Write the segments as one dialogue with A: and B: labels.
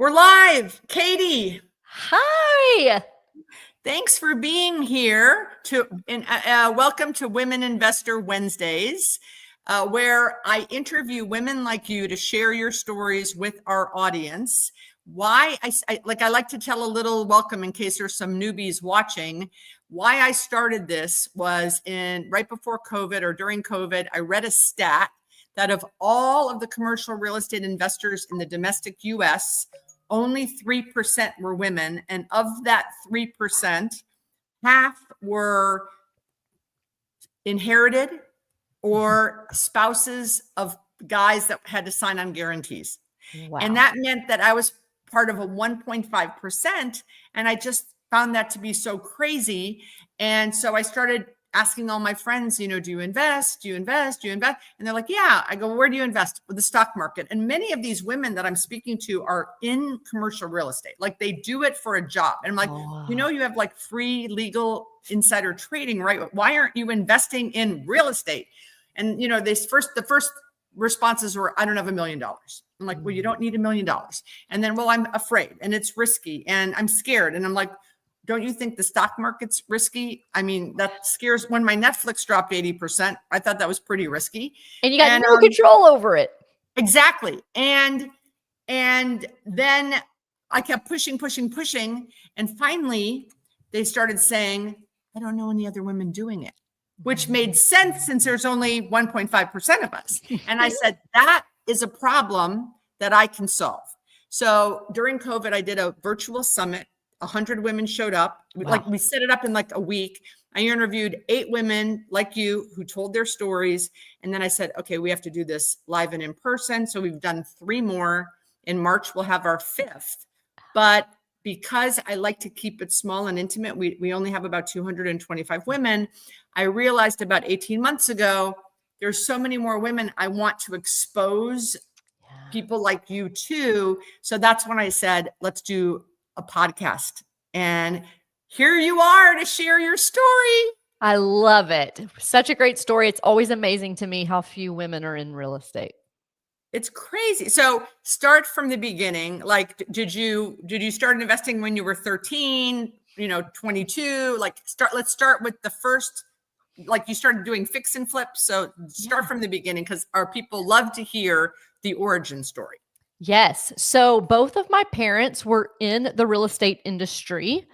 A: We're live. Katie,
B: Hi.
A: thanks for being here. Welcome to Women Investor Wednesdays, where I interview women like you to share your stories with our audience. Why I like to tell a little welcome in case there's some newbies watching. Why I started this was right before COVID or during COVID, I read a stat that of all of the commercial real estate investors in the domestic US, only 3% were women. And of that 3%, half were inherited or spouses of guys that had to sign on guarantees.
B: Wow.
A: And that meant that I was part of a 1.5%. And I just found that to be so crazy. And so I started asking all my friends, do you invest? Do you invest? Do you invest? And they're like, yeah. I go, where do you invest? With the stock market. And many of these women that I'm speaking to are in commercial real estate. Like they do it for a job. And I'm like, you have like free legal insider trading, right? Why aren't you investing in real estate? And, the first responses were, I don't have $1 million. I'm like, well, you don't need $1 million. And then, well, I'm afraid and it's risky and I'm scared. And I'm like, don't you think the stock market's risky? I mean, that scares. When my Netflix dropped 80%, I thought that was pretty risky.
B: And you got no control over it.
A: Exactly. And then I kept pushing. And finally, they started saying, I don't know any other women doing it, which made sense since there's only 1.5% of us. And I said, that is a problem that I can solve. So during COVID, I did a virtual summit. 100 women showed up. Wow. Like we set it up in like a week. I interviewed 8 women like you who told their stories. And then I said, okay, we have to do this live and in person. So we've done 3 more. In March, we'll have our 5th. But because I like to keep it small and intimate, we only have about 225 women. I realized about 18 months ago, there's so many more women I want to expose people like you too. So that's when I said, let's do a podcast. And here you are to share your story.
B: I love it. Such a great story. It's always amazing to me how few women are in real estate.
A: It's crazy. So start from the beginning. Like, did you start investing when you were 13, 22? Let's start with the first, like you started doing fix and flips. So start from the beginning because our people love to hear the origin story.
B: Yes. So both of my parents were in the real estate industry.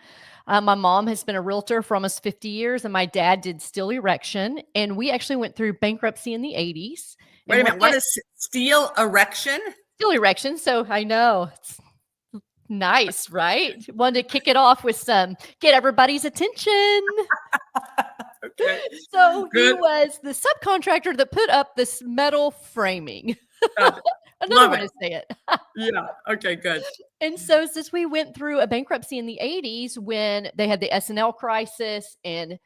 B: My mom has been a realtor for almost 50 years, and my dad did steel erection. And we actually went through bankruptcy in the 80s.
A: Wait a minute. What is steel erection?
B: Steel erection. So I know it's nice, right? Wanted to kick it off with get everybody's attention.
A: Okay.
B: So Good. He was the subcontractor that put up this metal framing. Another way to say it.
A: Yeah. Okay, good.
B: And so since we went through a bankruptcy in the 80s when they had the S&L crisis and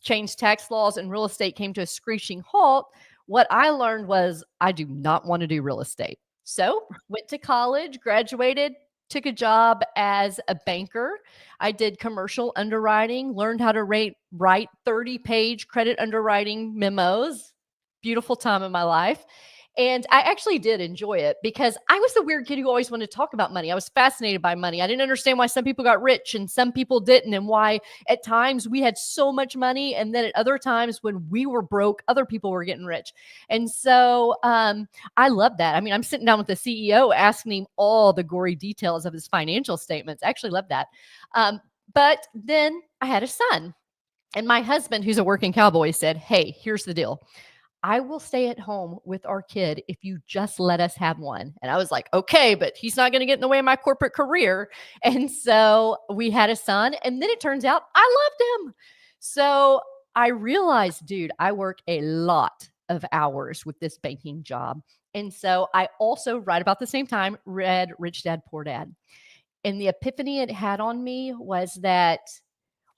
B: changed tax laws and real estate came to a screeching halt, what I learned was I do not want to do real estate. So went to college, graduated, took a job as a banker. I did commercial underwriting, learned how to write 30-page credit underwriting memos. Beautiful time in my life. And I actually did enjoy it because I was the weird kid who always wanted to talk about money. I was fascinated by money. I didn't understand why some people got rich and some people didn't, and why at times we had so much money, and then at other times when we were broke, other people were getting rich. And so I love that. I mean, I'm sitting down with the CEO asking him all the gory details of his financial statements. I actually love that. But then I had a son, and my husband, who's a working cowboy, said, hey, here's the deal. I will stay at home with our kid if you just let us have one. And I was like, okay, but he's not going to get in the way of my corporate career. And so we had a son, and then it turns out I loved him. So I realized, dude, I work a lot of hours with this banking job. And so I also, right about the same time, read Rich Dad, Poor Dad. And the epiphany it had on me was that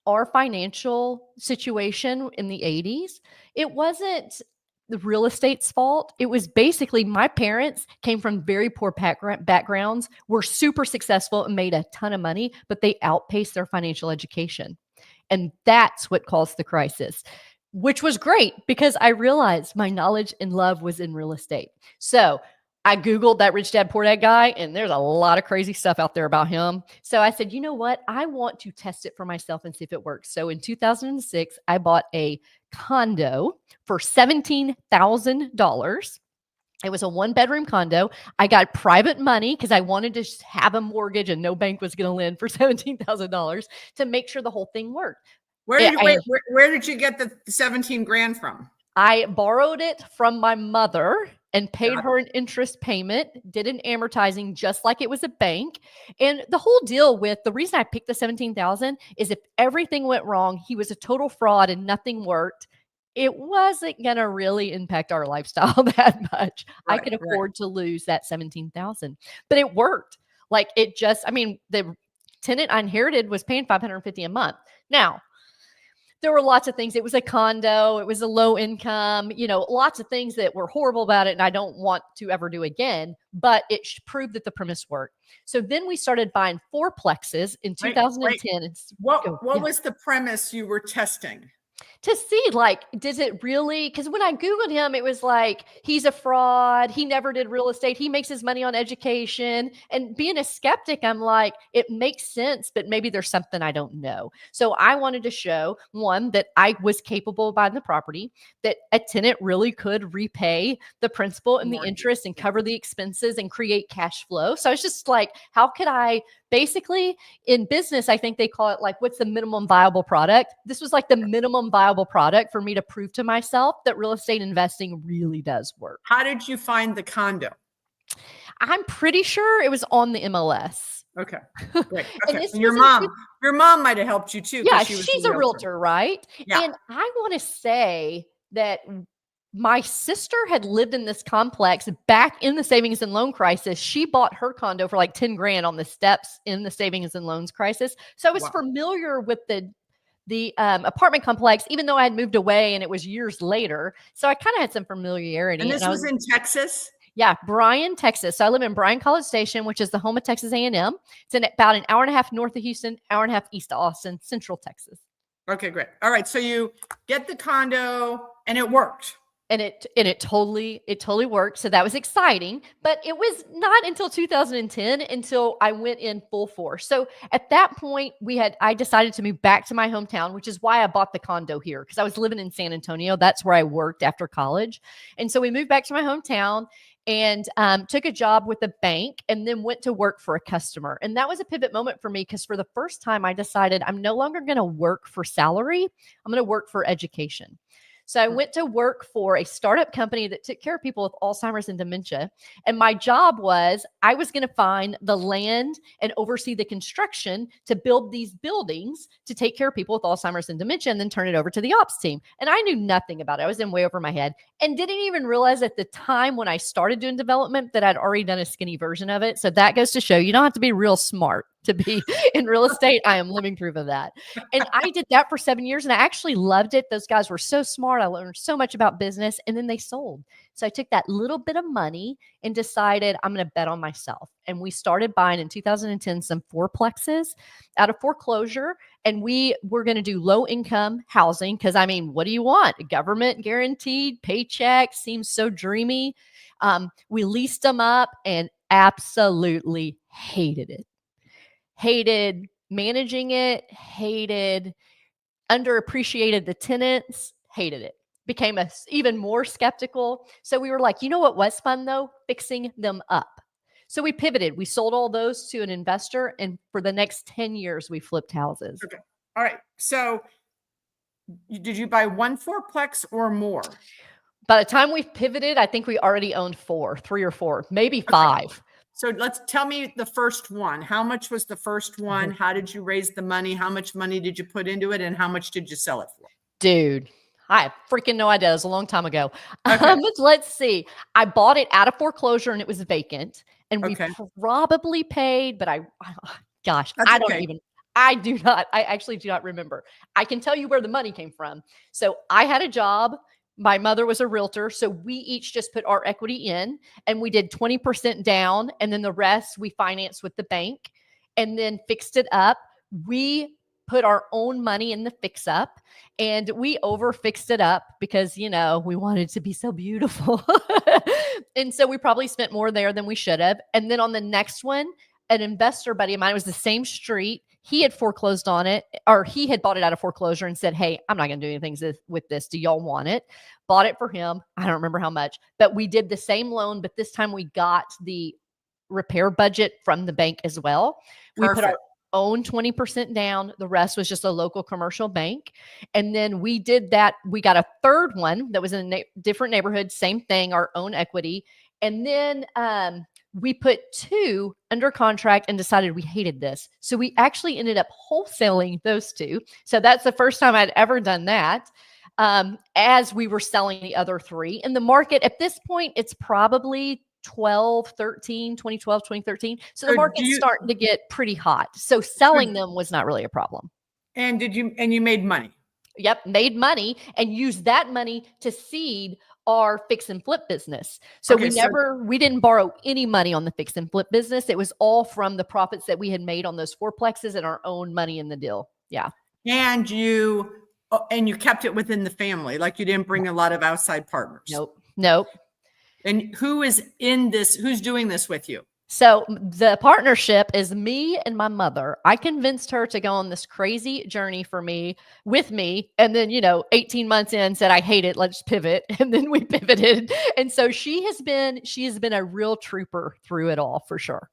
B: our financial situation in the 80s, it wasn't the real estate's fault. It was basically my parents came from very poor backgrounds, were super successful and made a ton of money, but they outpaced their financial education. And that's what caused the crisis, which was great because I realized my knowledge and love was in real estate. So I Googled that Rich Dad Poor Dad guy, and there's a lot of crazy stuff out there about him. So I said, you know what? I want to test it for myself and see if it works. So in 2006, I bought a condo for $17,000. It was a 1-bedroom condo. I got private money because I wanted to just have a mortgage and no bank was going to lend for $17,000 to make sure the whole thing worked.
A: Where did you get the 17 grand from?
B: I borrowed it from my mother and paid her an interest payment, did an amortizing just like it was a bank. And the whole deal with the reason I picked the 17,000 is if everything went wrong, he was a total fraud and nothing worked, it wasn't going to really impact our lifestyle that much. I could afford to lose that 17,000, but it worked. Like it just, I mean, the tenant I inherited was paying $550 a month. Now, there were lots of things. It was a condo. It was a low income, lots of things that were horrible about it. And I don't want to ever do again, but it proved that the premise worked. So then we started buying fourplexes in 2010.
A: What was the premise you were testing?
B: To see, like, does it really? Because when I Googled him, it was like, he's a fraud. He never did real estate. He makes his money on education. And being a skeptic, I'm like, it makes sense, but maybe there's something I don't know. So I wanted to show, one, that I was capable of buying the property, that a tenant really could repay the principal and the interest and cover the expenses and create cash flow. So I was just like, how could I basically, in business, I think they call it like, what's the minimum viable product? This was like the minimum viable product for me to prove to myself that real estate investing really does work.
A: How did you find the condo?
B: I'm pretty sure it was on the MLS.
A: Okay, great. Okay. And your mom might have helped you too.
B: Yeah, she's a realtor, right?
A: Yeah.
B: And I want to say that my sister had lived in this complex back in the savings and loan crisis. She bought her condo for like 10 grand on the steps in the savings and loans crisis. So I was familiar with the apartment complex, even though I had moved away and it was years later. So I kind of had some familiarity.
A: And this was in Texas?
B: Yeah, Bryan, Texas. So I live in Bryan College Station, which is the home of Texas A&M. It's in about an hour and a half north of Houston, hour and a half east of Austin, Central Texas.
A: Okay, great. All right. So you get the condo and it worked.
B: And it totally worked. So that was exciting, but it was not until 2010 until I went in full force. So at that point I decided to move back to my hometown, which is why I bought the condo here, because I was living in San Antonio. That's where I worked after college. And so we moved back to my hometown and took a job with a bank and then went to work for a customer. And that was a pivot moment for me because for the first time I decided I'm no longer going to work for salary. I'm going to work for education. So I went to work for a startup company that took care of people with Alzheimer's and dementia. And my job was I was going to find the land and oversee the construction to build these buildings to take care of people with Alzheimer's and dementia and then turn it over to the ops team. And I knew nothing about it. I was in way over my head and didn't even realize at the time when I started doing development that I'd already done a skinny version of it. So that goes to show you don't have to be real smart to be in real estate. I am living proof of that. And I did that for 7 years and I actually loved it. Those guys were so smart. I learned so much about business and then they sold. So I took that little bit of money and decided I'm going to bet on myself. And we started buying in 2010 some fourplexes out of foreclosure. And we were going to do low income housing because I mean, what do you want? A government guaranteed paycheck seems so dreamy. We leased them up and absolutely hated it. Hated managing it, underappreciated the tenants, hated it. Became even more skeptical. So we were like, you know what was fun though? Fixing them up. So we pivoted. We sold all those to an investor. And for the next 10 years, we flipped houses.
A: Okay. All right. So did you buy one fourplex or more?
B: By the time we pivoted, I think we already owned 3 or 4, maybe 5. Okay.
A: So tell me the first one. How much was the first one? How did you raise the money? How much money did you put into it? And how much did you sell it for?
B: Dude, I have freaking no idea. It was a long time ago.
A: Okay.
B: Let's see. I bought it out of foreclosure and it was vacant. And we probably paid, but I actually do not remember. I can tell you where the money came from. So I had a job. My mother was a realtor. So we each just put our equity in and we did 20% down. And then the rest we financed with the bank and then fixed it up. We put our own money in the fix up and we over fixed it up because, we wanted it to be so beautiful. And so we probably spent more there than we should have. And then on the next one, an investor buddy of mine, it was the same street. He had foreclosed on it, or he had bought it out of foreclosure and said, hey, I'm not going to do anything with this. Do y'all want it? Bought it for him. I don't remember how much, but we did the same loan, but this time we got the repair budget from the bank as well. We put our own 20% down. The rest was just a local commercial bank. And then we did that. We got a third one that was in a different neighborhood, same thing, our own equity. And then we put 2 under contract and decided we hated this. So we actually ended up wholesaling those 2. So that's the first time I'd ever done that, as we were selling the other 3. In the market at this point, it's probably 2013. So the market's starting to get pretty hot. So selling them was not really a problem.
A: And you made money?
B: Yep. Made money and used that money to seed our fix and flip business. So we didn't borrow any money on the fix and flip business. It was all from the profits that we had made on those fourplexes and our own money in the deal. Yeah.
A: And you kept it within the family. Like you didn't bring a lot of outside partners.
B: Nope.
A: And who's doing this with you?
B: So the partnership is me and my mother. I convinced her to go on this crazy journey with me. And then, 18 months in said, I hate it. Let's pivot. And then we pivoted. And so she has been a real trooper through it all for sure.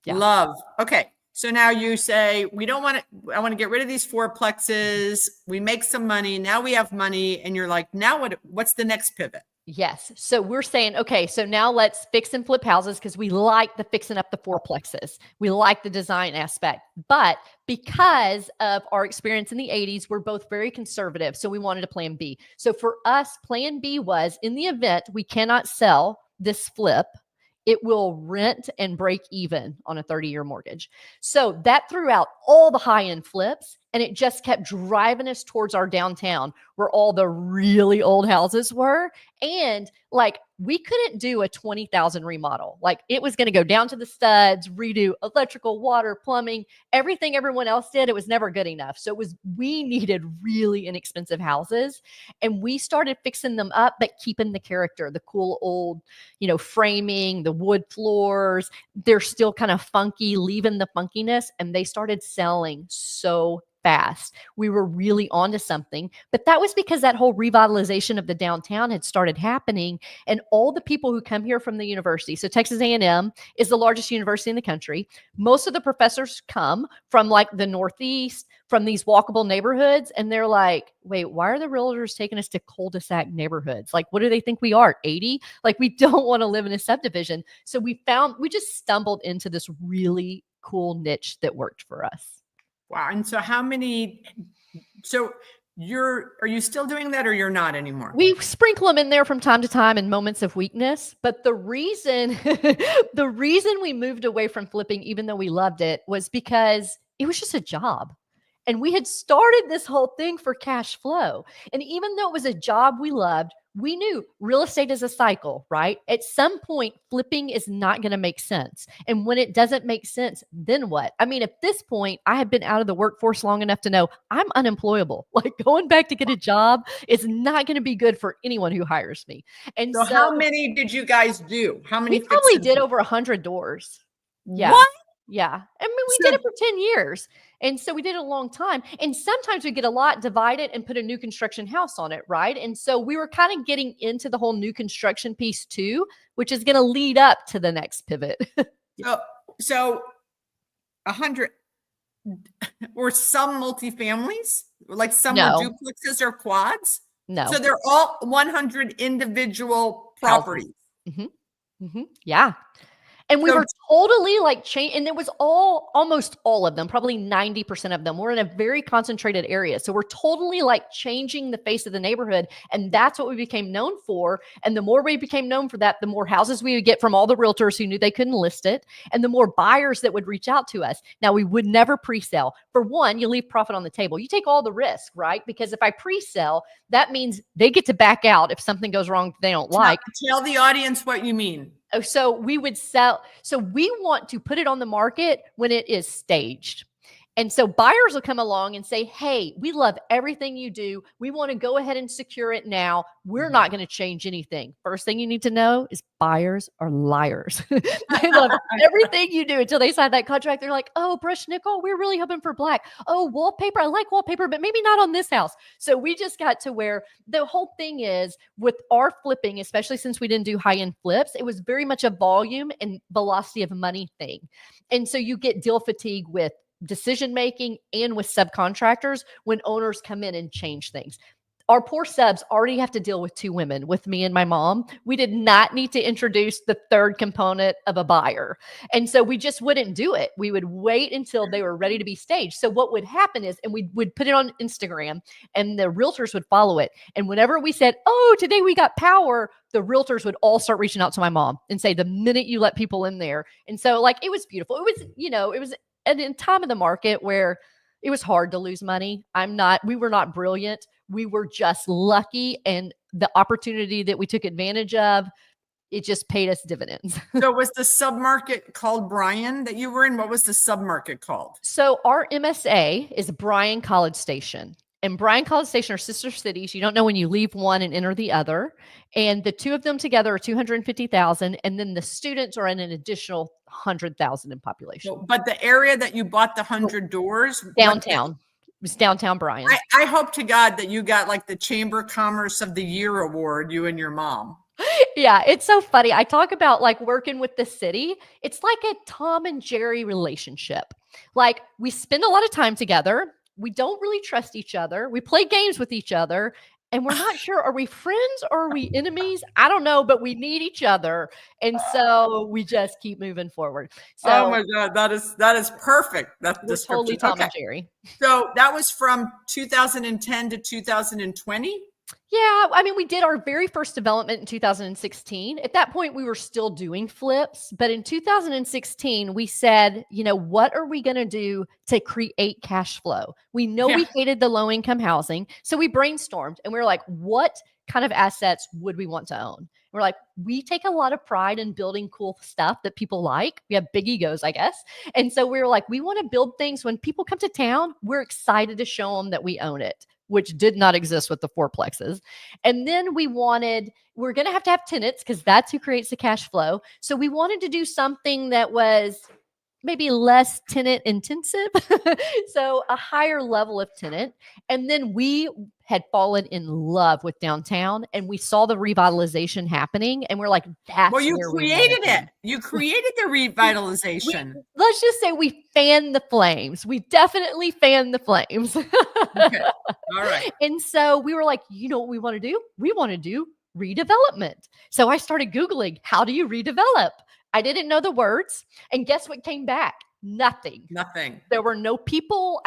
B: Yeah.
A: Love. Okay. So now you say, I want to get rid of these fourplexes. We make some money. Now we have money. And you're like, now what's the next pivot?
B: Yes. So we're saying, okay, so now let's fix and flip houses because we like the fixing up the fourplexes. We like the design aspect. But because of our experience in the 80s, we're both very conservative. So we wanted a plan B. So for us, plan B was in the event we cannot sell this flip, it will rent and break even on a 30-year mortgage. So that threw out all the high-end flips, and it just kept driving us towards our downtown where all the really old houses were. And we couldn't do a 20,000 remodel. It was going to go down to the studs, redo electrical, water, plumbing, everything everyone else did. It was never good enough. So we needed really inexpensive houses, and we started fixing them up, but keeping the character, the cool old, framing, the wood floors. They're still kind of funky, leaving the funkiness. And they started selling so fast. We were really onto something, but that was because that whole revitalization of the downtown had started happening, and all the people who come here from the university. So Texas A&M is the largest university in the country. Most of the professors come from the Northeast, from these walkable neighborhoods, and they're like, wait, why are the realtors taking us to cul-de-sac neighborhoods? What do they think we are, 80? We don't want to live in a subdivision. So we just stumbled into this really cool niche that worked for us.
A: Wow. And so are you still doing that or you're not anymore?
B: We sprinkle them in there from time to time in moments of weakness. But the reason we moved away from flipping, even though we loved it, was because it was just a job. And we had started this whole thing for cash flow. And even though it was a job we loved, we knew real estate is a cycle, right? At some point, flipping is not going to make sense. And when it doesn't make sense, then what? I mean, at this point, I have been out of the workforce long enough to know I'm unemployable. Going back to get a job is not going to be good for anyone who hires me. And
A: so how many did you guys do? How many?
B: We probably did over 100 doors. Yeah.
A: What?
B: Yeah. I mean, we did it for 10 years. And so we did it a long time. And sometimes we get a lot, divide it, and put a new construction house on it, right? And so we were kind of getting into the whole new construction piece too, which is going to lead up to the next pivot.
A: So 100 or some multifamilies, some were duplexes or quads?
B: No.
A: So they're all 100 individual properties.
B: Mm-hmm. Mm-hmm. Yeah. And we were totally and it was almost all of them, probably 90% of them were in a very concentrated area. So we're totally changing the face of the neighborhood. And that's what we became known for. And the more we became known for that, the more houses we would get from all the realtors who knew they couldn't list it, and the more buyers that would reach out to us. Now, we would never pre-sell. For one, you leave profit on the table. You take all the risk, right? Because if I pre-sell, that means they get to back out if something goes wrong they don't like.
A: Tell the audience what you mean.
B: So we would sell. So we want to put it on the market when it is staged. And so buyers will come along and say, hey, we love everything you do. We want to go ahead and secure it now. We're not going to change anything. First thing you need to know is buyers are liars. They love everything you do until they sign that contract. They're like, oh, brushed nickel, we're really hoping for black. Oh, wallpaper, I like wallpaper, but maybe not on this house. So we just got to where the whole thing is with our flipping, especially since we didn't do high-end flips, it was very much a volume and velocity of money thing. And so you get deal fatigue with decision making and with subcontractors when owners come in and change things. Our poor subs already have to deal with 2 women, with me and my mom. We did not need to introduce the third component of a buyer. And so we just wouldn't do it. We would wait until they were ready to be staged. So what would happen is, and we would put it on Instagram and the realtors would follow it. And whenever we said, oh, today we got power, the realtors would all start reaching out to my mom and say, the minute you let people in there. And so like, it was beautiful. It was, it was a time of the market where it was hard to lose money. We were not brilliant. We were just lucky. And the opportunity that we took advantage of, it just paid us dividends.
A: So was the submarket called Bryan that you were in? What was the submarket called?
B: So our MSA is Bryan College Station. And Bryan College Station are sister cities. You don't know when you leave one and enter the other. And the 2 of them together are 250,000. And then the students are in an additional 100,000 in population.
A: But the area that you bought the 100 doors?
B: Downtown. It was downtown Bryan.
A: I hope to God that you got like the Chamber of Commerce of the Year award, you and your mom.
B: Yeah, it's so funny. I talk about like working with the city. It's like a Tom and Jerry relationship. Like we spend a lot of time together. We don't really trust each other. We play games with each other and we're not sure, are we friends or are we enemies? I don't know, but we need each other. And so we just keep moving forward. So,
A: oh my God, that is perfect. That's
B: totally Tom and Jerry.
A: So that was from 2010 to 2020?
B: Yeah, I mean, we did our very first development in 2016. At that point, we were still doing flips. But in 2016, we said, what are we going to do to create cash flow? We know we hated the low-income housing. So we brainstormed and we were like, what kind of assets would we want to own? And we're like, we take a lot of pride in building cool stuff that people like. We have big egos, I guess. And so we were like, we want to build things when people come to town, we're excited to show them that we own it, which did not exist with the fourplexes. And then we're going to have tenants because that's who creates the cash flow. So we wanted to do something that was maybe less tenant intensive. So a higher level of tenant. And then we had fallen in love with downtown and we saw the revitalization happening. And we're like, that's
A: you created it. You created the revitalization.
B: Let's just say we fanned the flames. We definitely fanned the flames.
A: Okay. All right.
B: And so we were like, you know what we want to do? We want to do redevelopment. So I started Googling, how do you redevelop? I didn't know the words. And guess what came back? Nothing. There were no people.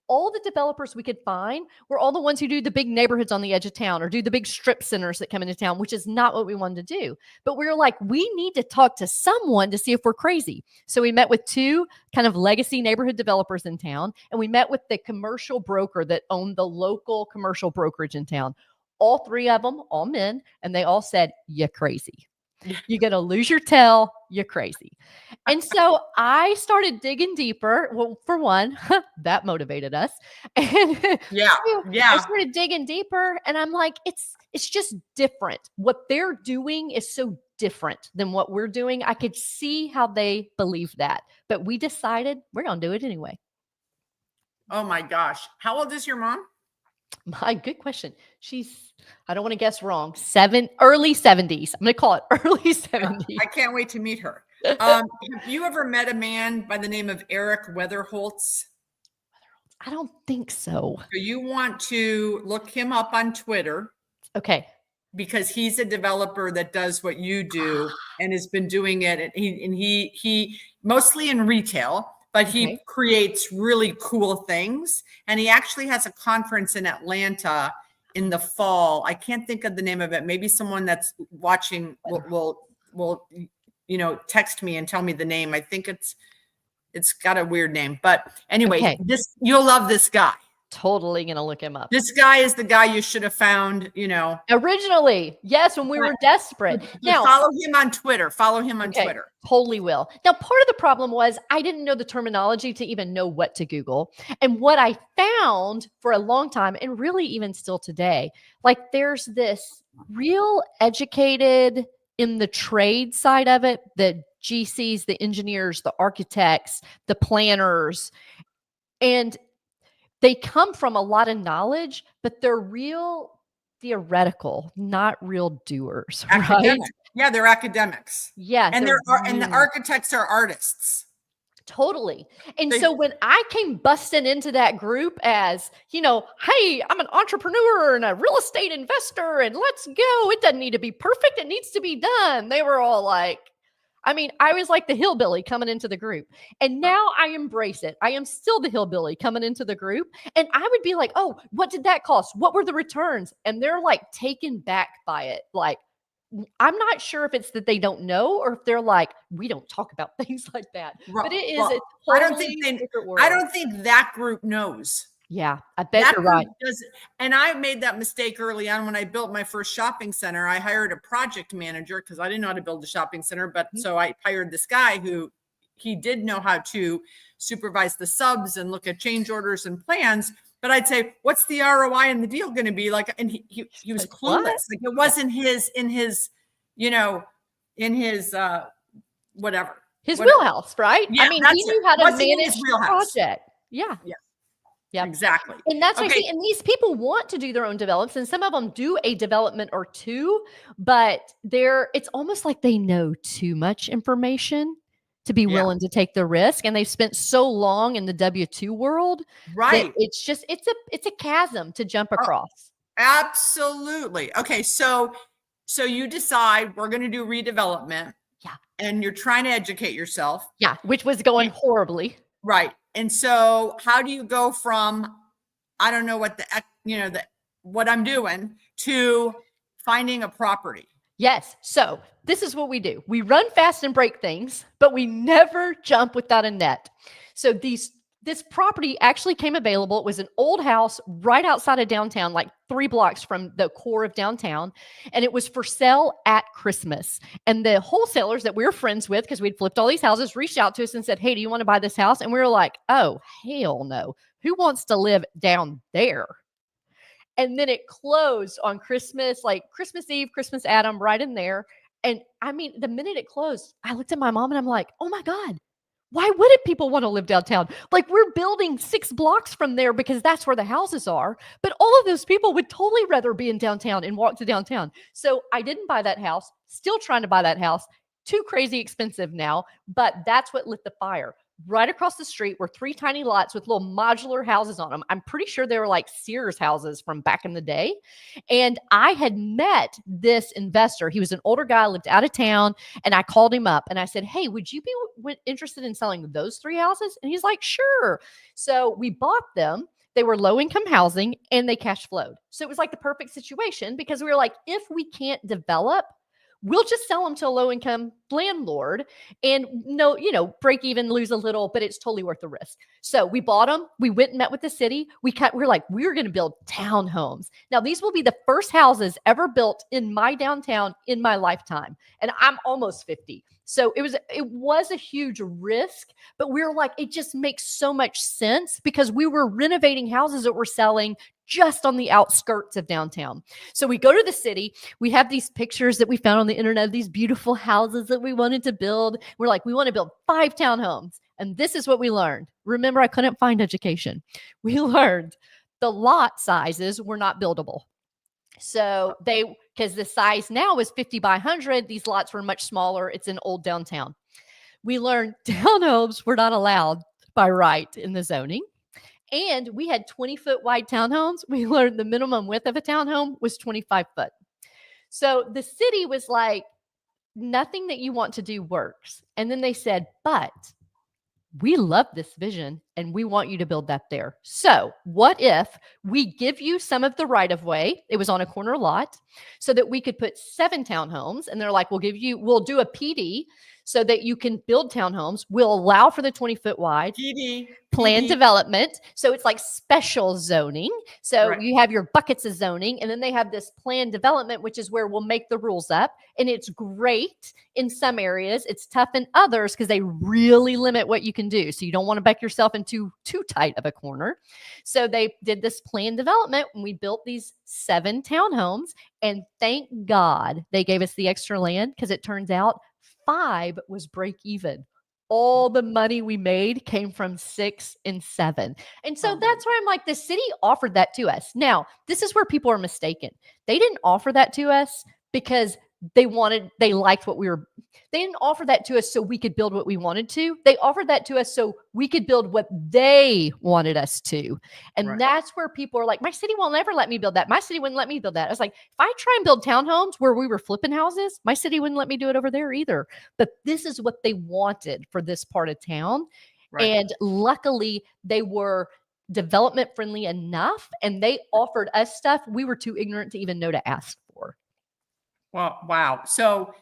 B: All the developers we could find were all the ones who do the big neighborhoods on the edge of town or do the big strip centers that come into town, which is not what we wanted to do. But we were like, we need to talk to someone to see if we're crazy. So we met with 2 kind of legacy neighborhood developers in town. And we met with the commercial broker that owned the local commercial brokerage in town. All 3 of them, all men. And they all said, you're crazy. You're going to lose your tail. You're crazy. And so I started digging deeper. Well, for one, that motivated us. And I started digging deeper and I'm like, it's just different. What they're doing is so different than what we're doing. I could see how they believe that, but we decided we're going to do it anyway.
A: Oh my gosh. How old is your mom?
B: My good question. I don't want to guess wrong. Early 70s. I'm going to call it early 70s.
A: I can't wait to meet her. Have you ever met a man by the name of Eric Weatherholtz?
B: I don't think so.
A: So you want to look him up on Twitter.
B: Okay.
A: Because he's a developer that does what you do and has been doing it. And he mostly in retail, but he creates really cool things. And he actually has a conference in Atlanta in the fall. I can't think of the name of it. Maybe someone that's watching will text me and tell me the name. I think it's got a weird name, but anyway, you'll love this guy.
B: totally going to look him up.
A: This guy is the guy you should have found,
B: Originally, yes, when we were desperate. Now,
A: follow him on Twitter. Follow him on Twitter.
B: Totally will. Now, part of the problem was I didn't know the terminology to even know what to Google. And what I found for a long time, and really even still today, like there's this real educated in the trade side of it, the GCs, the engineers, the architects, the planners, and they come from a lot of knowledge, but they're real theoretical, not real doers.
A: Academic.
B: Right?
A: Yeah, they're academics.
B: Yeah.
A: And and the architects are artists.
B: Totally. And so when I came busting into that group as, hey, I'm an entrepreneur and a real estate investor and let's go. It doesn't need to be perfect. It needs to be done. They were all like, I was like the hillbilly coming into the group, and now I embrace it. I am still the hillbilly coming into the group, and I would be like, oh, what did that cost? What were the returns? And they're like taken back by it. Like, I'm not sure if it's that they don't know or if they're like, we don't talk about things like that. But it is a totally different world.
A: I don't think that group knows.
B: Yeah, I bet you're right.
A: And I made that mistake early on when I built my first shopping center. I hired a project manager because I didn't know how to build a shopping center. But so I hired this guy who he did know how to supervise the subs and look at change orders and plans. But I'd say, what's the ROI in the deal going to be like? And he was clueless. Like it wasn't in his whatever.
B: His wheelhouse, right?
A: Yeah,
B: he knew how to manage the project. Yeah.
A: Yeah, exactly.
B: And that's what I see. And these people want to do their own developments, and some of them do a development or two, but it's almost like they know too much information to be willing to take the risk. And they've spent so long in the W-2 world.
A: Right.
B: It's just, it's a chasm to jump across.
A: Absolutely. Okay. So you decide we're going to do redevelopment.
B: Yeah.
A: And you're trying to educate yourself.
B: Yeah. Which was going horribly.
A: Right. And so how do you go from, I don't know what what I'm doing to finding a property?
B: Yes. So this is what we do. We run fast and break things, but we never jump without a net. So this property actually came available. It was an old house right outside of downtown, like 3 blocks from the core of downtown. And it was for sale at Christmas. And the wholesalers that we were friends with, because we'd flipped all these houses, reached out to us and said, hey, do you want to buy this house? And we were like, oh, hell no. Who wants to live down there? And then it closed on Christmas, like Christmas Eve, Christmas Adam, right in there. And the minute it closed, I looked at my mom and I'm like, oh my God, why wouldn't people want to live downtown? Like we're building 6 blocks from there because that's where the houses are. But all of those people would totally rather be in downtown and walk to downtown. So I didn't buy that house, still trying to buy that house. Too crazy expensive now, but that's what lit the fire. Right across the street were 3 tiny lots with little modular houses on them. I'm pretty sure they were like Sears houses from back in the day. And I had met this investor. He was an older guy, lived out of town. And I called him up and I said, hey, would you be interested in selling those 3 houses? And he's like, sure. So we bought them. They were low-income housing and they cash flowed. So it was like the perfect situation because we were like, if we can't develop, we'll just sell them to a low-income landlord and break even, lose a little, but it's totally worth the risk. So we bought them. We went and met with the city. We're like, we're going to build townhomes. Now, these will be the first houses ever built in my downtown in my lifetime. And I'm almost 50. So it was a huge risk, but we were like, it just makes so much sense because we were renovating houses that we're selling just on the outskirts of downtown. So we go to the city. We have these pictures that we found on the internet of these beautiful houses that we wanted to build. We're like, we want to build 5 townhomes. And this is what we learned. Remember, I couldn't find education. We learned the lot sizes were not buildable. So because the size now is 50 by 100, these lots were much smaller. It's an old downtown. We learned townhomes were not allowed by right in the zoning. And we had 20-foot wide townhomes. We learned the minimum width of a townhome was 25 foot. So the city was like, nothing that you want to do works. And then they said, but we love this vision and we want you to build that there. So what if we give you some of the right of way? It was on a corner lot so that we could put 7 townhomes. And they're like, we'll do a PD so that you can build townhomes. We'll allow for the 20-foot wide plan development. So it's like special zoning. So you have your buckets of zoning, and then they have this plan development, which is where we'll make the rules up. And it's great in some areas. It's tough in others because they really limit what you can do. So you don't want to back yourself into too tight of a corner. So they did this plan development, and we built these 7 townhomes. And thank God they gave us the extra land, because it turns out 5 was break even. All the money we made came from 6 and 7. And so that's where I'm like, the city offered that to us. Now, this is where people are mistaken. They didn't offer that to us because they liked what they didn't offer that to us so we could build what we wanted to. They offered that to us so we could build what they wanted us to. And that's where people are like, my city won't ever let me build that. My city wouldn't let me build that. I was like, if I try and build townhomes where we were flipping houses, my city wouldn't let me do it over there either. But this is what they wanted for this part of town. And luckily they were development friendly enough, and they offered us stuff we were too ignorant to even know to ask for.
A: Well, wow. So,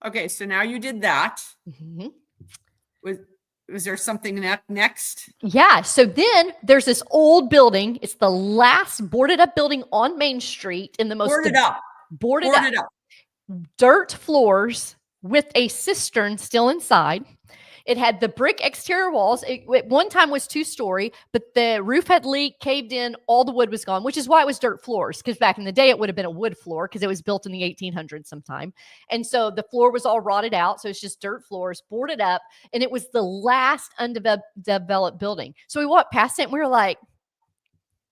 A: okay. So now you did that.
B: Mm-hmm.
A: Was there something next?
B: Yeah. So then there's this old building. It's the last boarded up building on Main Street in the most boarded up. Dirt floors with a cistern still inside. It had the brick exterior walls. It at one time was 2-story, but the roof had leaked, caved in, all the wood was gone, which is why it was dirt floors, because back in the day, it would have been a wood floor because it was built in the 1800s sometime. And so the floor was all rotted out. So it's just dirt floors, boarded up, and it was the last undeveloped building. So we walked past it and we were like,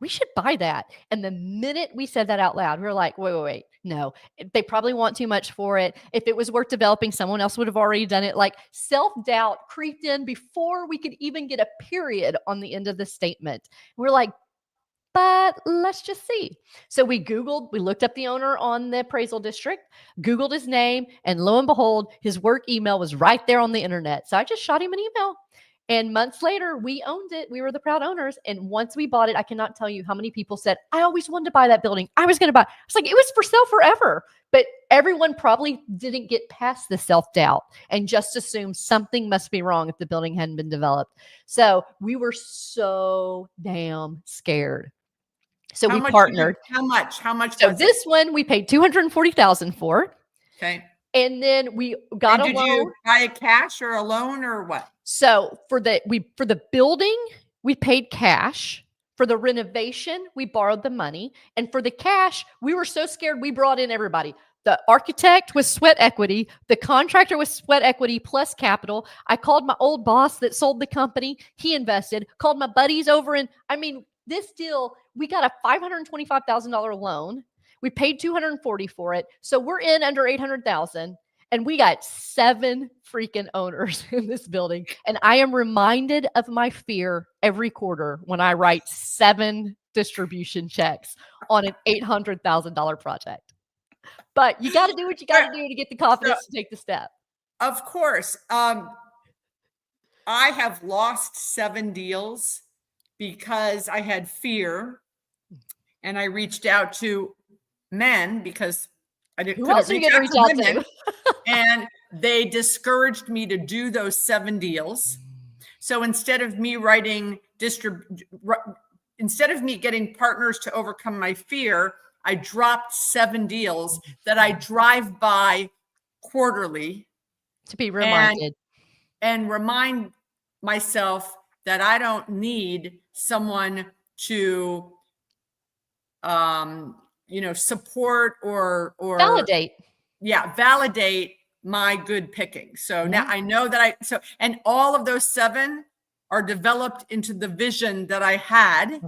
B: we should buy that. And the minute we said that out loud, we were like, wait, no, they probably want too much for it. If it was worth developing, someone else would have already done it. Like, self-doubt creeped in before we could even get a period on the end of the statement. We're like, but let's just see. So we looked up the owner on the appraisal district, Googled his name, and lo and behold, his work email was right there on the internet. So I just shot him an email. And months later, we owned it. We were the proud owners. And once we bought it, I cannot tell you how many people said, I always wanted to buy that building. I was going to buy it. It's like, it was for sale forever. But everyone probably didn't get past the self-doubt and just assumed something must be wrong if the building hadn't been developed. So we were so damn scared. So we partnered.
A: How much?
B: So this one we paid $240,000 for.
A: Okay.
B: And then we got a loan. Did you
A: buy a cash or a loan or what?
B: So for the building, we paid cash. For the renovation, we borrowed the money. And for the cash, we were so scared, we brought in everybody. The architect was sweat equity. The contractor was sweat equity plus capital. I called my old boss that sold the company. He invested. Called my buddies over. And I mean, this deal, we got a $525,000 loan. We paid $240,000 for it. So we're in under $800,000. And we got 7 freaking owners in this building. And I am reminded of my fear every quarter when I write 7 distribution checks on an $800,000 project. But you got to do what you got to do to get the confidence to take the step.
A: Of course. I have lost 7 deals because I had fear. And I reached out to men because I couldn't reach out to women. And they discouraged me to do those 7 deals. So instead of me instead of me getting partners to overcome my fear, I dropped 7 deals that I drive by quarterly
B: to be reminded
A: and remind myself that I don't need someone to support or
B: validate.
A: Yeah, validate my good picking. So now I know that and all of those 7 are developed into the vision that I had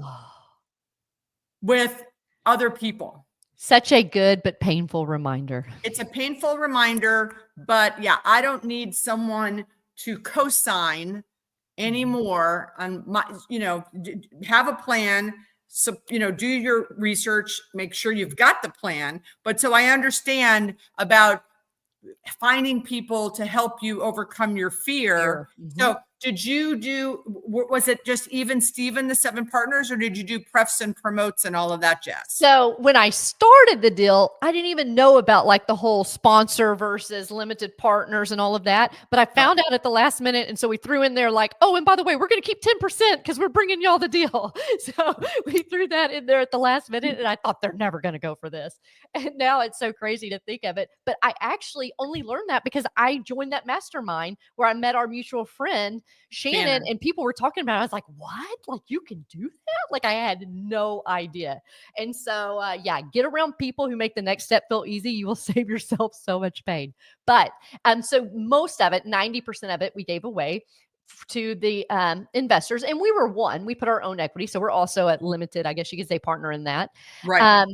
A: with other people.
B: Such a good but painful reminder.
A: It's a painful reminder, but yeah, I don't need someone to co-sign anymore on my, have a plan. So, do your research, make sure you've got the plan. But so I understand about finding people to help you overcome your fear. Mm-hmm. So did you do, was it just even Steven, the 7 partners, or did you do prefs and promotes and all of that jazz?
B: So when I started the deal, I didn't even know about like the whole sponsor versus limited partners and all of that. But I found out at the last minute. And so we threw in there like, oh, and by the way, we're going to keep 10% because we're bringing y'all the deal. So we threw that in there at the last minute. And I thought they're never going to go for this. And now it's so crazy to think of it. But I actually only learned that because I joined that mastermind where I met our mutual friend, Shannon, and people were talking about it. I was like, what? Like you can do that? Like I had no idea. And so, get around people who make the next step feel easy. You will save yourself so much pain. But so most of it, 90% of it, we gave away to the investors, and we were one. We put our own equity, so we're also at limited, I guess you could say, partner in that.
A: Right.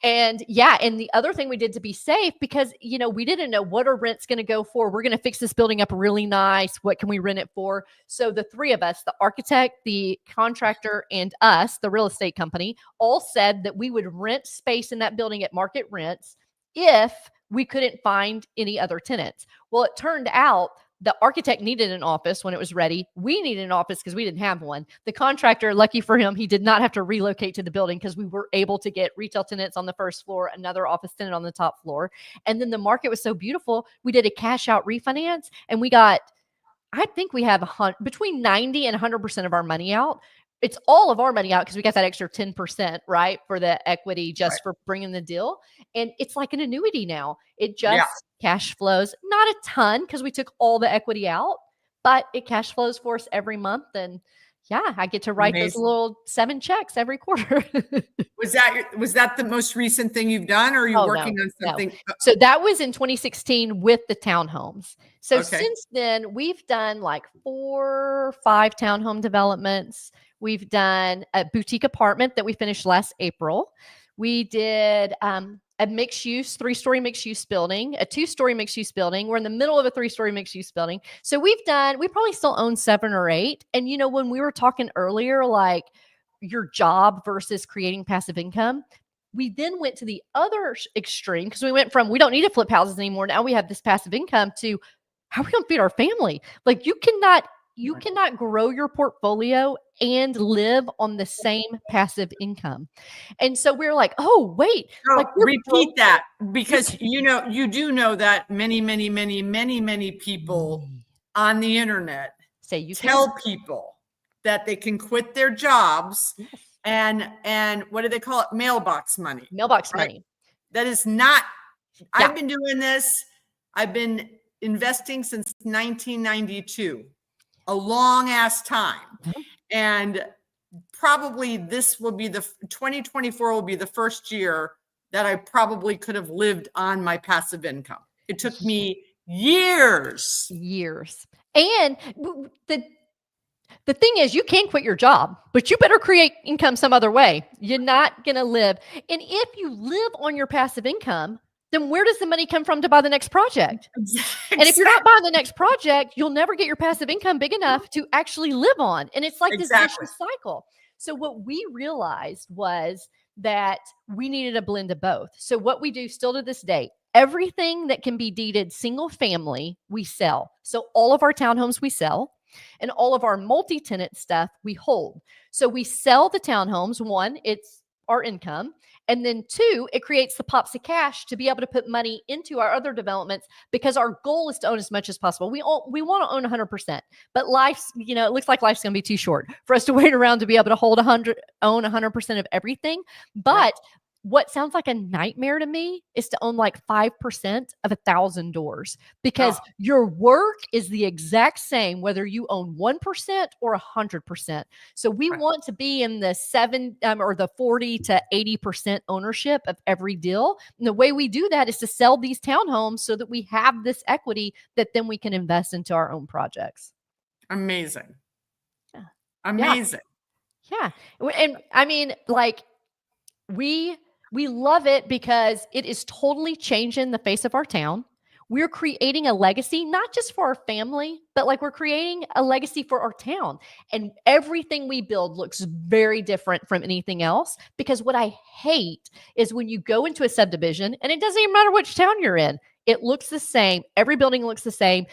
B: And the other thing we did to be safe, because, we didn't know what our rent's going to go for. We're going to fix this building up really nice. What can we rent it for? So the 3 of us, the architect, the contractor, and us, the real estate company, all said that we would rent space in that building at market rents if we couldn't find any other tenants. Well, it turned out the architect needed an office when it was ready. We needed an office because we didn't have one. The contractor, lucky for him, he did not have to relocate to the building because we were able to get retail tenants on the first floor, another office tenant on the top floor. And then the market was so beautiful, we did a cash out refinance and we got, I think we have between 90 and 100% of our money out. It's all of our money out because we got that extra 10%, right, for the equity just for bringing the deal. And it's like an annuity now. It just cash flows, not a ton because we took all the equity out, but it cash flows for us every month. And I get to write those little 7 checks every quarter.
A: Was that the most recent thing you've done, or are you working on something?
B: No. So that was in 2016 with the townhomes. So since then, we've done like 4 or 5 townhome developments. We've done a boutique apartment that we finished last April. We did a mixed use, 3-story mixed use building, a 2-story mixed use building. We're in the middle of a 3-story mixed use building. So we probably still own 7 or 8. And when we were talking earlier, like your job versus creating passive income, we then went to the other extreme because we went from, we don't need to flip houses anymore. Now we have this passive income to how are we going to feed our family? Like you cannot grow your portfolio and live on the same passive income. And so we're like, oh, wait.
A: Repeat that, because you do know that many people on the internet tell people that they can quit their jobs and what do they call it? Mailbox money.
B: Money.
A: That is not, I've been doing this. I've been investing since 1992. A long ass time. And probably this will be 2024 will be the first year that I probably could have lived on my passive income. It took me years.
B: And the thing is, you can quit your job, but you better create income some other way. You're not going to live. And if you live on your passive income, then where does the money come from to buy the next project? Exactly. And if you're not buying the next project, you'll never get your passive income big enough to actually live on. And it's like this vicious cycle. So what we realized was that we needed a blend of both. So what we do still to this day, everything that can be deeded single family, we sell. So all of our townhomes we sell, and all of our multi-tenant stuff we hold. So we sell the townhomes. 1, it's our income. And then 2, it creates the pops of cash to be able to put money into our other developments because our goal is to own as much as possible. We want to own 100%, but life's, it looks like life's going to be too short for us to wait around to be able to own 100% of everything. But what sounds like a nightmare to me is to own like 5% of 1,000 doors because your work is the exact same, whether you own 1% or 100%. So we want to be in the 40 to 80% ownership of every deal. And the way we do that is to sell these townhomes so that we have this equity that then we can invest into our own projects.
A: Amazing. Amazing.
B: Yeah. And I mean, like we love it because it is totally changing the face of our town. We're creating a legacy, not just for our family, but like we're creating a legacy for our town. And everything we build looks very different from anything else. Because what I hate is when you go into a subdivision and it doesn't even matter which town you're in, it looks the same. Every building looks the same.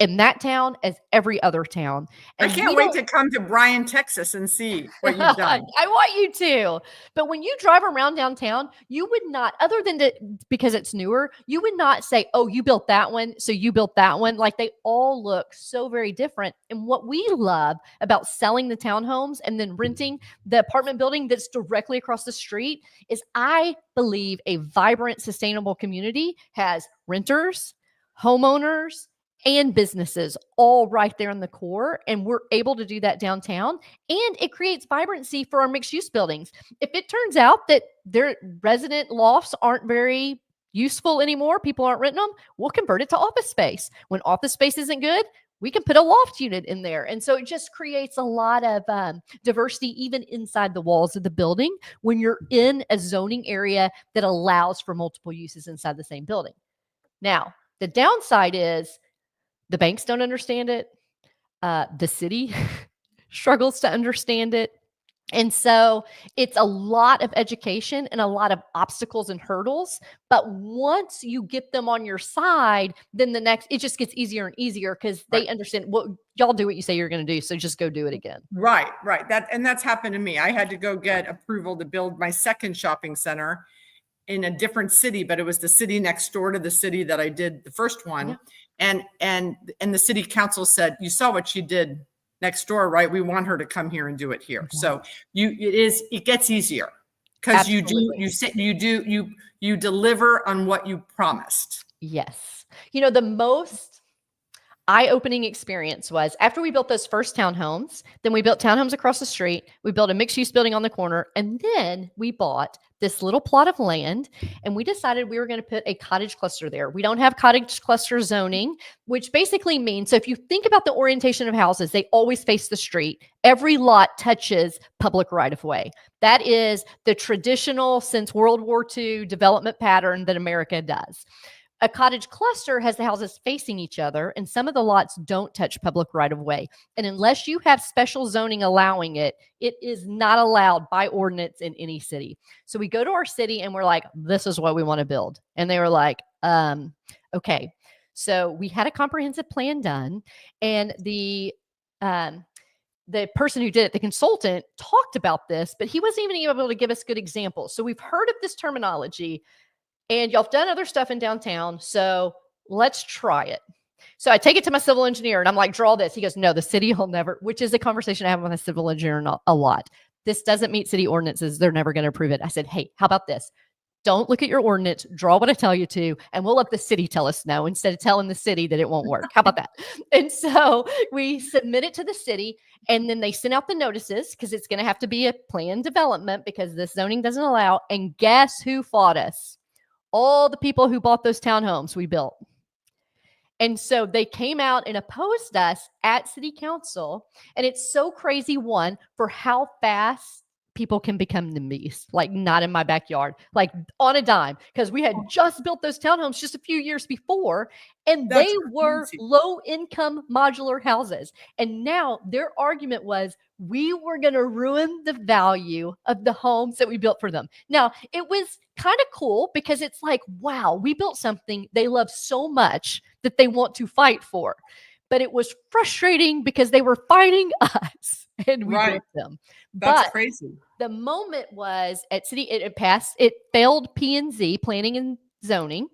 B: in that town as every other town.
A: I
B: And
A: can't wait to come to Bryan, Texas and see what you've done.
B: I want you to. But when you drive around downtown, you would not, other than because it's newer, you would not say, oh, you built that one, so you built that one. Like they all look so very different. And what we love about selling the townhomes and then renting the apartment building that's directly across the street is I believe a vibrant, sustainable community has renters, homeowners, and businesses all right there in the core. And we're able to do that downtown. And it creates vibrancy for our mixed use buildings. If it turns out that their resident lofts aren't very useful anymore, people aren't renting them, we'll convert it to office space. When office space isn't good, we can put a loft unit in there. And so it just creates a lot of diversity even inside the walls of the building when you're in a zoning area that allows for multiple uses inside the same building. Now, the downside is the banks don't understand it. The city struggles to understand it. And so it's a lot of education and a lot of obstacles and hurdles. But once you get them on your side, then it just gets easier and easier because they understand, well, y'all do what you say you're going to do. So just go do it again.
A: Right. That's happened to me. I had to go get approval to build my second shopping center in a different city, but it was the city next door to the city that I did the first one. Yeah. And the city council said, you saw what she did next door, right? We want her to come here and do it here. Mm-hmm. So it gets easier because you deliver on what you promised.
B: Yes. You know, the most eye-opening experience was after we built those first townhomes, then we built townhomes across the street, we built a mixed-use building on the corner, and then we bought this little plot of land, and we decided we were going to put a cottage cluster there. We don't have cottage cluster zoning, which basically means, so if you think about the orientation of houses, they always face the street. Every lot touches public right-of-way. That is the traditional, since World War II, development pattern that America does. A cottage cluster has the houses facing each other, and some of the lots don't touch public right-of-way. And unless you have special zoning allowing it, it is not allowed by ordinance in any city. So we go to our city and we're like, this is what we want to build. And they were like, okay. So we had a comprehensive plan done, and the person who did it, the consultant, talked about this, but he wasn't even able to give us good examples. So we've heard of this terminology, and y'all have done other stuff in downtown, so let's try it. So I take it to my civil engineer, and I'm like, draw this. He goes, no, the city will never, which is a conversation I have with my civil engineer a lot. This doesn't meet city ordinances. They're never going to approve it. I said, hey, how about this? Don't look at your ordinance, draw what I tell you to, and we'll let the city tell us no instead of telling the city that it won't work. How about that? And so we submit it to the city, and then they send out the notices because it's going to have to be a planned development because this zoning doesn't allow. And guess who fought us? All the people who bought those townhomes we built. And so they came out and opposed us at city council. And it's so crazy, one, for how fast people can become NIMBYs, like not in my backyard, like on a dime, because we had just built those townhomes just a few years before, and they were low-income modular houses. And now their argument was we were going to ruin the value of the homes that we built for them. Now, it was kind of cool because it's like, wow, we built something they love so much that they want to fight for. But it was frustrating because they were fighting us and we built them.
A: That's crazy.
B: The moment was at city, it failed P&Z, planning and zoning,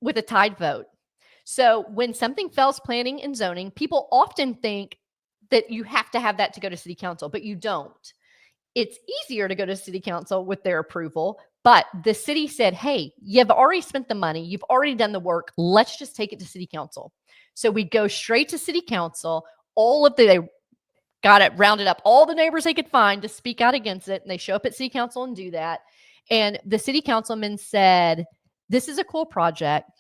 B: with a tied vote. So when something fails planning and zoning, people often think that you have to have that to go to city council, but you don't. It's easier to go to city council with their approval, but the city said, hey, you've already spent the money, you've already done the work, let's just take it to city council. So we go straight to city council. They got it rounded up, all the neighbors they could find to speak out against it, and they show up at city council and do that. And the city councilman said, this is a cool project.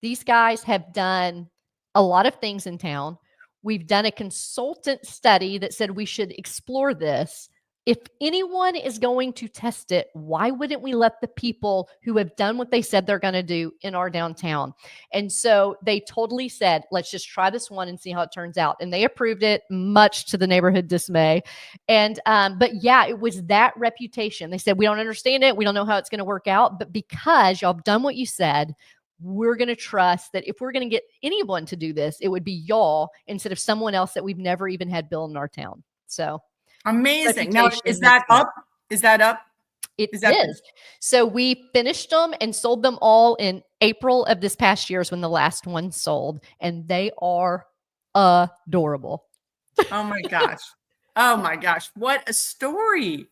B: These guys have done a lot of things in town. We've done a consultant study that said we should explore this. If anyone is going to test it, why wouldn't we let the people who have done what they said they're going to do in our downtown? And so they totally said, let's just try this one and see how it turns out. And they approved it, much to the neighborhood dismay. And, but yeah, it was that reputation. They said, we don't understand it. We don't know how it's going to work out. But because y'all have done what you said, we're going to trust that if we're going to get anyone to do this, it would be y'all instead of someone else that we've never even had built in our town. So
A: Amazing. Now,
B: reputation
A: is
B: makes
A: that
B: it.
A: up? Is that up?
B: It
A: Is that
B: is. So we finished them and sold them all in April of this past year is when the last one sold, and they are adorable.
A: Oh my gosh. Oh my gosh. What a story.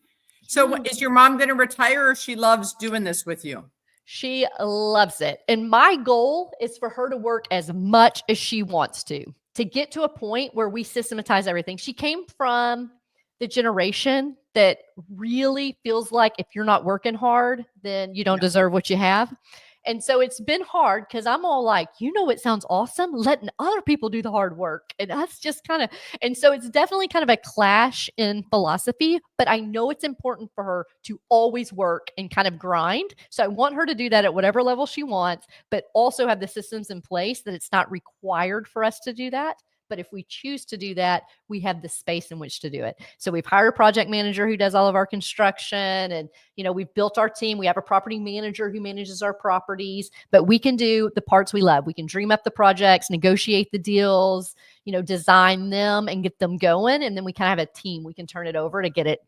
A: So
B: Yeah.
A: is your mom going to retire, or she loves doing this with you?
B: She loves it. And my goal is for her to work as much as she wants to get to a point where we systematize everything. She came from the generation that really feels like if you're not working hard, then you don't
A: Yeah.
B: deserve what you have. And so it's been hard because I'm all like, it sounds awesome, letting other people do the hard work. And that's just and so it's definitely kind of a clash in philosophy, but I know it's important for her to always work and kind of grind. So I want her to do that at whatever level she wants, but also have the systems in place that it's not required for us to do that. But if we choose to do that, we have the space in which to do it. So we've hired a project manager who does all of our construction, and we've built our team. We have a property manager who manages our properties, but we can do the parts we love. We can dream up the projects, negotiate the deals, design them and get them going. And then we kind of have a team we can turn it over to get it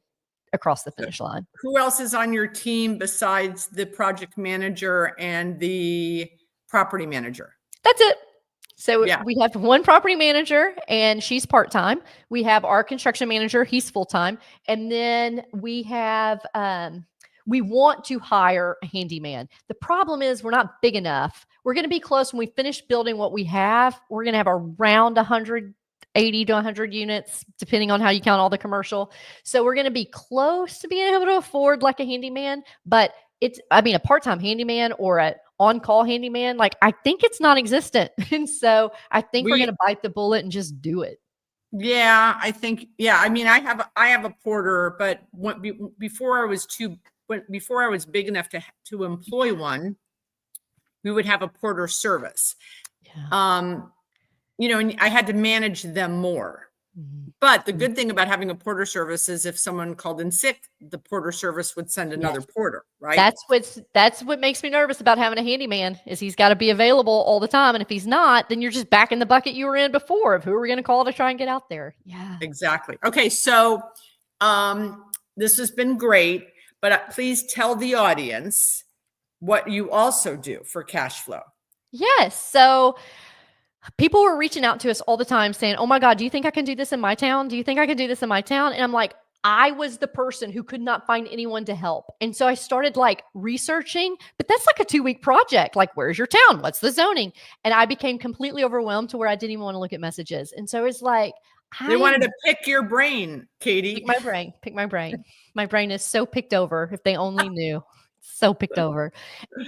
B: across the finish line.
A: Who else is on your team besides the project manager and the property manager?
B: That's it. So
A: Yeah.
B: we have one property manager and she's part-time. We have our construction manager, he's full-time. And then we have, we want to hire a handyman. The problem is we're not big enough. We're going to be close when we finish building what we have. We're going to have around 180 to 100 units, depending on how you count all the commercial. So we're going to be close to being able to afford like a handyman, but a part-time handyman or a on-call handyman, like I think it's non-existent. And so I think we're going to bite the bullet and just do it.
A: Yeah, I think, I mean, I have a porter, but before I was big enough to employ one, we would have a porter service.
B: Yeah.
A: And I had to manage them more. Mm-hmm. But the good thing about having a porter service is if someone called in sick, the porter service would send another porter, right?
B: That's what makes me nervous about having a handyman is he's got to be available all the time. And if he's not, then you're just back in the bucket you were in before of who are we going to call to try and get out there. Yeah,
A: exactly. Okay. So, this has been great, but please tell the audience what you also do for cash flow.
B: Yes. So people were reaching out to us all the time saying, oh my God, do you think I can do this in my town? Do you think I can do this in my town? And I'm like, I was the person who could not find anyone to help. And so I started researching, but that's like a 2-week project. Like, where's your town? What's the zoning? And I became completely overwhelmed to where I didn't even want to look at messages. And so it's like,
A: they wanted to pick your brain, Katie.
B: Pick my brain. My brain is so picked over. If they only knew. So picked over.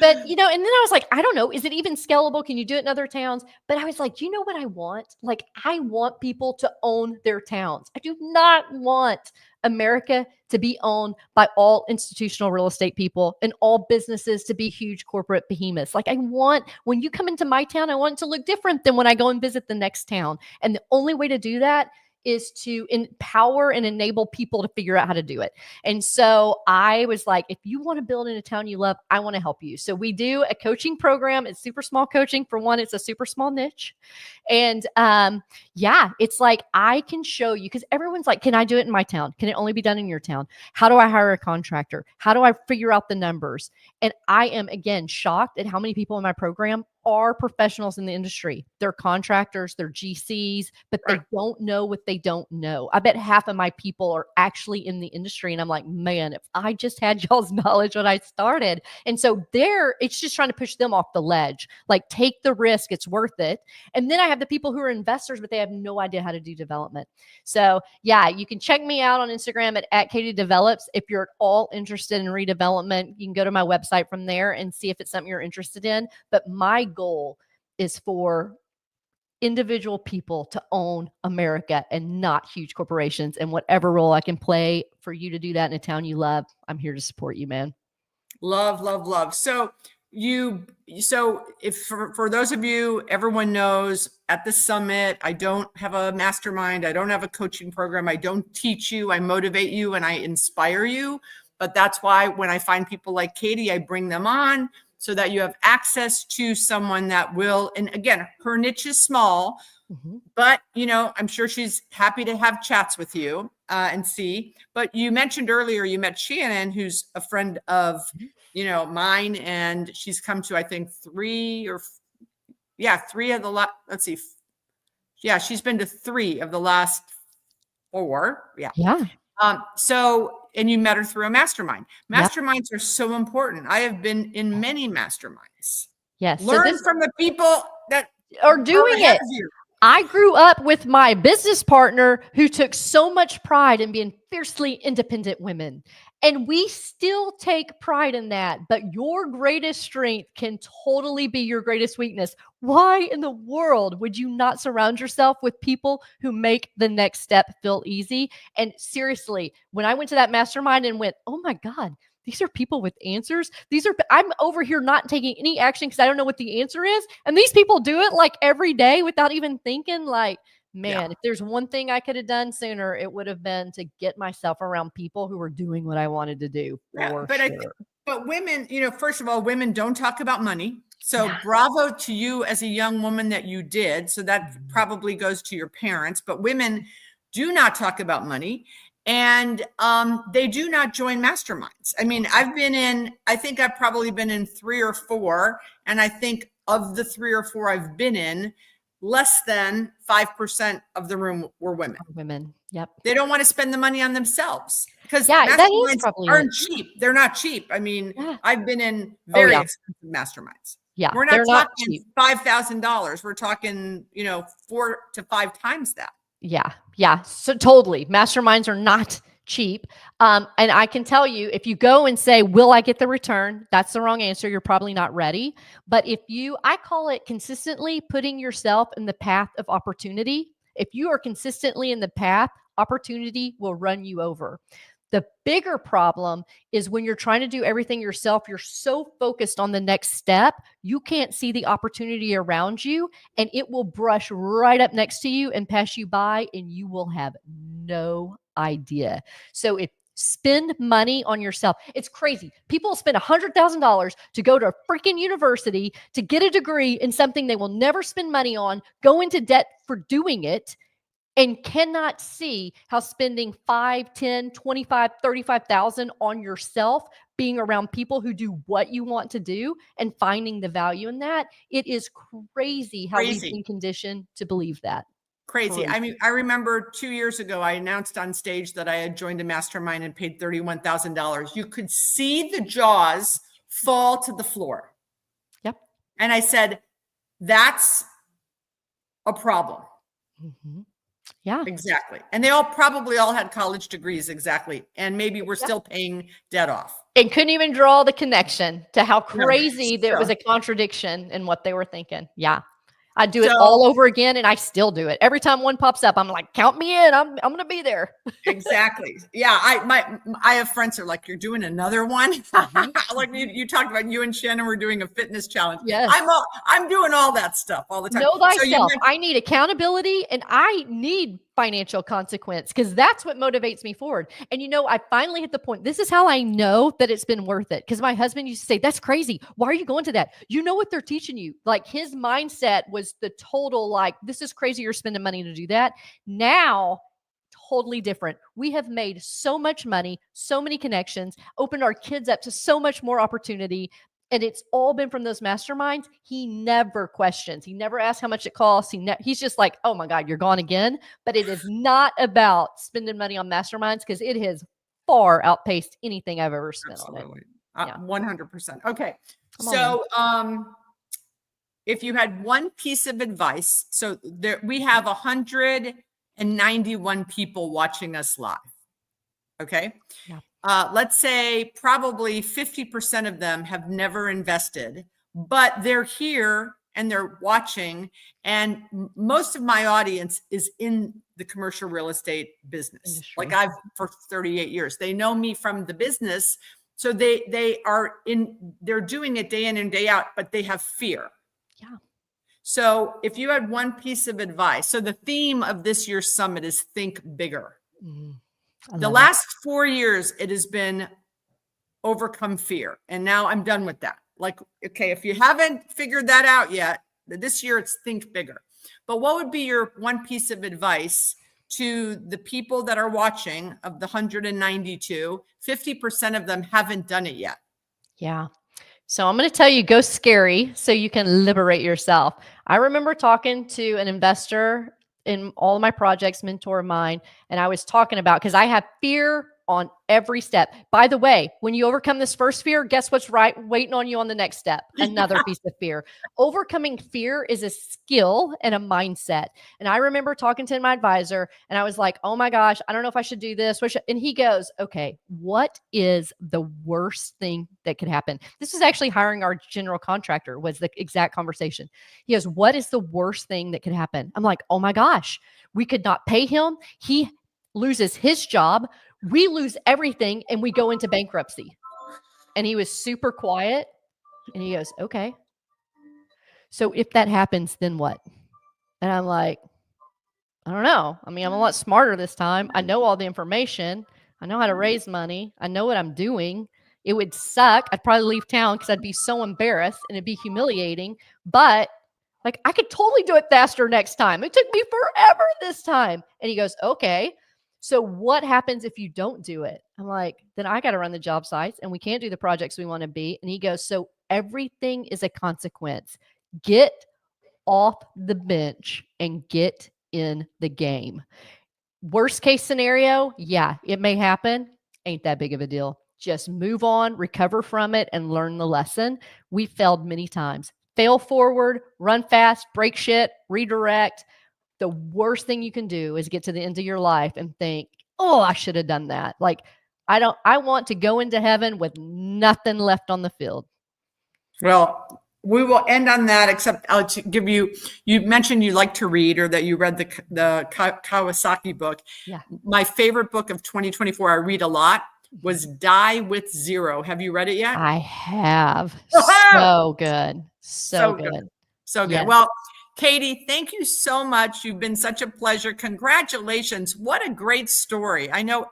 B: But, and then I was like, I don't know. Is it even scalable? Can you do it in other towns? But I was like, you know what I want? I want people to own their towns. I do not want America to be owned by all institutional real estate people and all businesses to be huge corporate behemoths. When you come into my town, I want it to look different than when I go and visit the next town. And the only way to do that is to empower and enable people to figure out how to do it. And so I was like, if you want to build in a town you love, I want to help you. So we do a coaching program. It's super small coaching. For one, it's a super small niche. And it's like, I can show you, because everyone's like, can I do it in my town? Can it only be done in your town? How do I hire a contractor? How do I figure out the numbers? And I am, again, shocked at how many people in my program are professionals in the industry. They're contractors, they're GCs, but they don't know what they don't know. I bet half of my people are actually in the industry. And I'm like, man, if I just had y'all's knowledge when I started. And so it's just trying to push them off the ledge. Like, take the risk, it's worth it. And then I have the people who are investors, but they have no idea how to do development. So yeah, you can check me out on Instagram at Katie Develops. If you're at all interested in redevelopment, you can go to my website from there and see if it's something you're interested in. But my goal is for individual people to own America and not huge corporations. And whatever role I can play for you to do that in a town you love, I'm here to support you, man.
A: Love, love, love. So if for those of you, everyone knows at the summit, I don't have a mastermind. I don't have a coaching program. I don't teach you. I motivate you and I inspire you. But that's why when I find people like Katie, I bring them on so that you have access to someone that will, and again, her niche is small, but I'm sure she's happy to have chats with you and see. But you mentioned earlier, you met Shannon, who's a friend of, mine, and she's come to, I think, three of the last, let's see. Yeah, she's been to 3 of the last 4. Yeah.
B: Yeah.
A: And you met her through a mastermind.
B: Yep.
A: Masterminds are so important. I have been in many masterminds.
B: Yes.
A: Learn from the people that
B: are doing
A: ahead
B: it.
A: of you.
B: I grew up with my business partner who took so much pride in being fiercely independent women. And we still take pride in that. But your greatest strength can totally be your greatest weakness. Why in the world would you not surround yourself with people who make the next step feel easy? And seriously, when I went to that mastermind and went, oh my God, these are people with answers. I'm over here not taking any action because I don't know what the answer is. And these people do it like every day without even thinking, like, man, if there's one thing I could have done sooner, it would have been to get myself around people who were doing what I wanted to do.
A: But women, first of all, women don't talk about money. So bravo to you as a young woman that you did. So that probably goes to your parents, but women do not talk about money. And they do not join masterminds. I mean, I think I've probably been in 3 or 4. And I think of the 3 or 4 I've been in, less than 5% of the room were women.
B: Yep.
A: They don't want to spend the money on themselves because
B: masterminds
A: aren't cheap. They're not cheap. I mean, I've been in very expensive masterminds.
B: Yeah.
A: We're not talking $5,000. We're talking, 4 to 5 times that.
B: Yeah. Yeah. So totally. Masterminds are not cheap. And I can tell you, if you go and say, will I get the return? That's the wrong answer. You're probably not ready. But I call it consistently putting yourself in the path of opportunity. If you are consistently in the path, opportunity will run you over. The bigger problem is when you're trying to do everything yourself, you're so focused on the next step, you can't see the opportunity around you, and it will brush right up next to you and pass you by, and you will have no idea. So spend money on yourself. It's crazy. People spend $100,000 to go to a freaking university to get a degree in something they will never spend money on, go into debt for doing it, and cannot see how spending 5, 10, 25, 35,000 on yourself, being around people who do what you want to do and finding the value in that. It is crazy how we've been conditioned to believe that.
A: Crazy. I mean, I remember 2 years ago, I announced on stage that I had joined a mastermind and paid $31,000. You could see the jaws fall to the floor.
B: Yep.
A: And I said, that's a problem.
B: Mm-hmm. Yeah,
A: exactly. And they probably all had college degrees. Exactly. And maybe we're still paying debt off.
B: And couldn't even draw the connection to how crazy that was a contradiction in what they were thinking. Yeah. I'd do it all over again, and I still do it. Every time one pops up, I'm like, count me in. I'm going to be there.
A: Exactly. Yeah. I have friends who are like, you're doing another one. Like you talked about, you and Shannon were doing a fitness challenge.
B: Yes.
A: I'm doing all that stuff all the time.
B: Know thyself. I need accountability, and I need financial consequence because that's what motivates me forward. And I finally hit the point. This is how I know that it's been worth it. Because my husband used to say, that's crazy. Why are you going to that? You know what they're teaching you. Like his mindset was the total, like, this is crazy. You're spending money to do that. Now, totally different. We have made so much money, so many connections, opened our kids up to so much more opportunity. And it's all been from those masterminds. He never questions. He never asks how much it costs. He's just like, oh my God, you're gone again. But it is not about spending money on masterminds because it has far outpaced anything I've ever spent on it.
A: Yeah. 100%. Okay. So if you had one piece of advice, so we have 191 people watching us live. Okay.
B: Yeah.
A: Let's say probably 50% of them have never invested, but they're here and they're watching. And most of my audience is in the commercial real estate business. Like for 38 years, they know me from the business. So they're doing it day in and day out, but they have fear.
B: Yeah.
A: So if you had one piece of advice, so the theme of this year's summit is think bigger. Mm-hmm. The last 4 years, it has been overcome fear. And now I'm done with that. Like, okay, if you haven't figured that out yet, this year it's think bigger. But what would be your one piece of advice to the people that are watching? Of the 192, 50% of them haven't done it yet.
B: Yeah. So I'm going to tell you, go scary so you can liberate yourself. I remember talking to an investor in all of my projects, mentor of mine, and I was talking about, because I have fear on every step. By the way, when you overcome this first fear, guess what's waiting on you on the next step? Another piece of fear. Overcoming fear is a skill and a mindset. And I remember talking to my advisor, and I was like, oh my gosh, I don't know if I should do this. And he goes, okay, what is the worst thing that could happen? This is actually hiring our general contractor, was the exact conversation. He goes, what is the worst thing that could happen? I'm like, oh my gosh, we could not pay him. He loses his job. We lose everything and we go into bankruptcy. And he was super quiet. And he goes, okay. So if that happens, then what? And I'm like, I don't know. I mean, I'm a lot smarter this time. I know all the information. I know how to raise money. I know what I'm doing. It would suck. I'd probably leave town because I'd be so embarrassed and it'd be humiliating. But like, I could totally do it faster next time. It took me forever this time. And he goes, okay. So what happens if you don't do it? I'm like, then I got to run the job sites and we can't do the projects we want to be. And he goes, so everything is a consequence. Get off the bench and get in the game. Worst case scenario, yeah, it may happen. Ain't that big of a deal. Just move on, recover from it, and learn the lesson. We failed many times. Fail forward, run fast, break shit, redirect. The worst thing you can do is get to the end of your life and think, oh, I should have done that. Like, I want to go into heaven with nothing left on the field.
A: Well, we will end on that, except I'll give you mentioned you like to read, or that you read the Kawasaki book.
B: Yeah.
A: My favorite book of 2024, I read a lot, was Die with Zero. Have you read it yet?
B: I have. So good. So good.
A: So good.
B: Yes.
A: Well, Katie, thank you so much. You've been such a pleasure. Congratulations. What a great story. I know,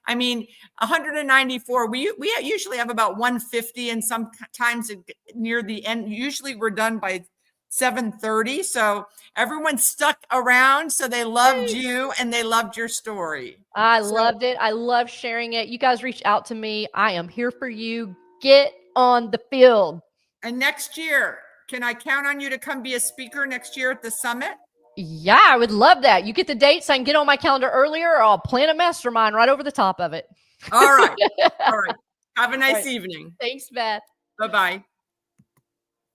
A: I mean, 194, we usually have about 150, and sometimes near the end, usually we're done by 7:30. So everyone stuck around. So they loved you and they loved your story.
B: I loved it. I love sharing it. You guys reach out to me. I am here for you. Get on the field.
A: And next year, can I count on you to come be a speaker next year at the summit?
B: Yeah, I would love that. You get the dates, so I can get on my calendar earlier, or I'll plan a mastermind right over the top of it.
A: All right. All right. Have a nice evening.
B: Thanks, Beth.
A: Bye-bye.